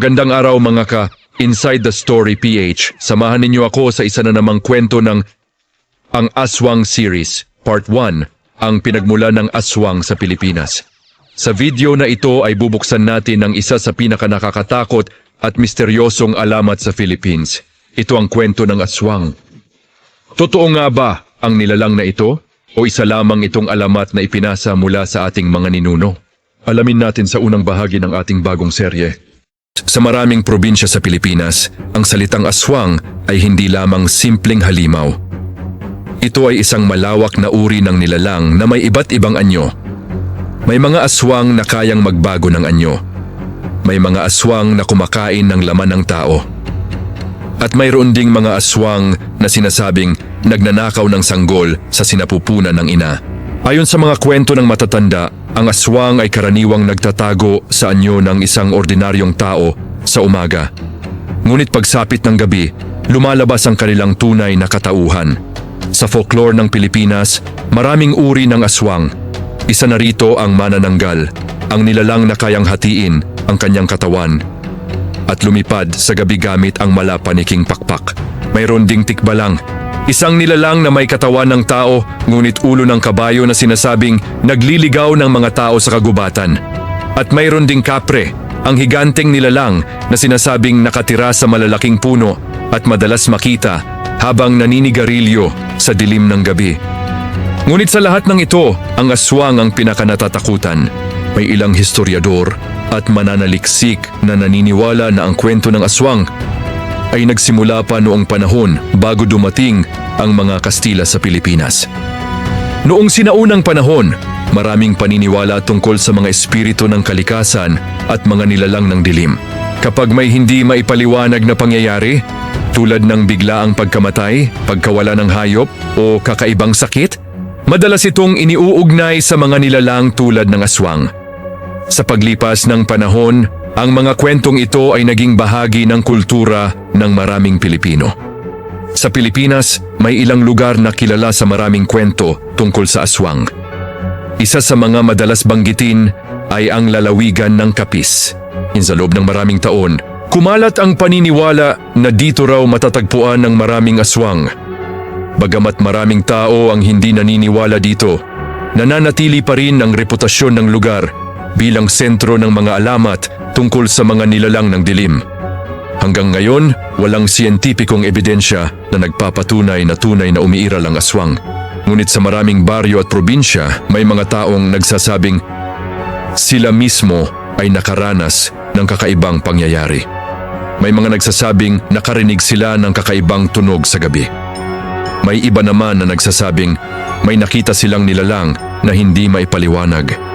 Magandang araw mga Inside the Story PH. Samahan ninyo ako sa isa na namang kwento ng Ang Aswang Series, Part 1, ang pinagmula ng aswang sa Pilipinas. Sa video na ito ay bubuksan natin ang isa sa pinakanakakatakot at misteryosong alamat sa Philippines. Ito ang kwento ng aswang. Totoo nga ba ang nilalang na ito? O isa lamang itong alamat na ipinasa mula sa ating mga ninuno? Alamin natin sa unang bahagi ng ating bagong serye. Sa maraming probinsya sa Pilipinas, ang salitang aswang ay hindi lamang simpleng halimaw. Ito ay isang malawak na uri ng nilalang na may iba't ibang anyo. May mga aswang na kayang magbago ng anyo. May mga aswang na kumakain ng laman ng tao. At mayroon ding mga aswang na sinasabing nagnanakaw ng sanggol sa sinapupunan ng ina. Ayon sa mga kwento ng matatanda, ang aswang ay karaniwang nagtatago sa anyo ng isang ordinaryong tao sa umaga. Ngunit pagsapit ng gabi, lumalabas ang kanilang tunay na katauhan. Sa folklore ng Pilipinas, maraming uri ng aswang. Isa na rito ang manananggal, ang nilalang na kayang hatiin ang kanyang katawan at lumipad sa gabi gamit ang malapaniking pakpak. Mayroon ding tikbalang, isang nilalang na may katawan ng tao ngunit ulo ng kabayo na sinasabing nagliligaw ng mga tao sa kagubatan. At mayroon ding kapre, ang higanteng nilalang na sinasabing nakatira sa malalaking puno at madalas makita habang naninigarilyo sa dilim ng gabi. Ngunit sa lahat ng ito, ang aswang ang pinakanatatakutan. May ilang historiador at mananaliksik na naniniwala na ang kwento ng aswang ay nagsimula pa noong panahon bago dumating ang mga Kastila sa Pilipinas. Noong sinaunang panahon, maraming paniniwala tungkol sa mga espiritu ng kalikasan at mga nilalang ng dilim. Kapag may hindi maipaliwanag na pangyayari, tulad ng biglaang pagkamatay, pagkawala ng hayop o kakaibang sakit, madalas itong iniuugnay sa mga nilalang tulad ng aswang. Sa paglipas ng panahon, ang mga kwentong ito ay naging bahagi ng kultura ng maraming Pilipino. Sa Pilipinas, may ilang lugar na kilala sa maraming kwento tungkol sa aswang. Isa sa mga madalas banggitin ay ang lalawigan ng Capiz. Sa loob ng maraming taon, kumalat ang paniniwala na dito raw matatagpuan ng maraming aswang. Bagamat maraming tao ang hindi naniniwala dito, nananatili pa rin ang reputasyon ng lugar bilang sentro ng mga alamat tungkol sa mga nilalang ng dilim. Hanggang ngayon, walang siyentipikong ebidensya na nagpapatunay na tunay na umiiral ang aswang. Ngunit sa maraming baryo at probinsya, may mga taong nagsasabing sila mismo ay nakaranas ng kakaibang pangyayari. May mga nagsasabing nakarinig sila ng kakaibang tunog sa gabi. May iba naman na nagsasabing may nakita silang nilalang na hindi maipaliwanag.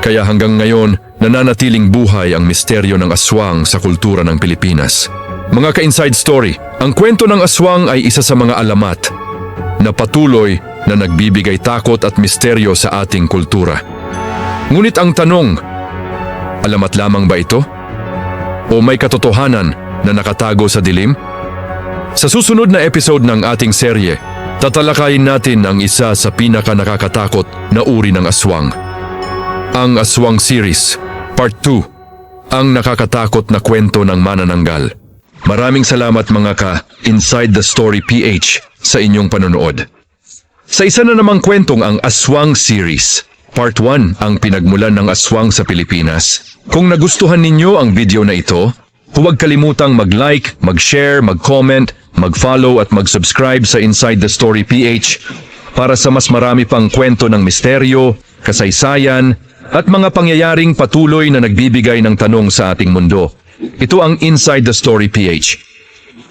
Kaya hanggang ngayon, nananatiling buhay ang misteryo ng aswang sa kultura ng Pilipinas. Mga ka-inside story, ang kwento ng aswang ay isa sa mga alamat na patuloy na nagbibigay takot at misteryo sa ating kultura. Ngunit ang tanong, alamat lamang ba ito? O may katotohanan na nakatago sa dilim? Sa susunod na episode ng ating serye, tatalakayin natin ang isa sa pinaka-nakakatakot na uri ng aswang. Ang Aswang Series, Part 2, ang nakakatakot na kwento ng manananggal. Maraming salamat mga Inside the Story PH sa inyong panonood. Sa isa na namang kwentong ang Aswang Series, Part 1, ang pinagmulan ng aswang sa Pilipinas. Kung nagustuhan ninyo ang video na ito, huwag kalimutang mag-like, mag-share, mag-comment, mag-follow at mag-subscribe sa Inside the Story PH para sa mas marami pang kwento ng misteryo, kasaysayan, at mga pangyayaring patuloy na nagbibigay ng tanong sa ating mundo. Ito ang Inside the Story PH.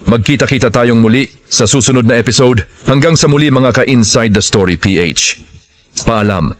Magkita-kita tayong muli sa susunod na episode. Hanggang sa muli mga ka-Inside the Story PH. Paalam.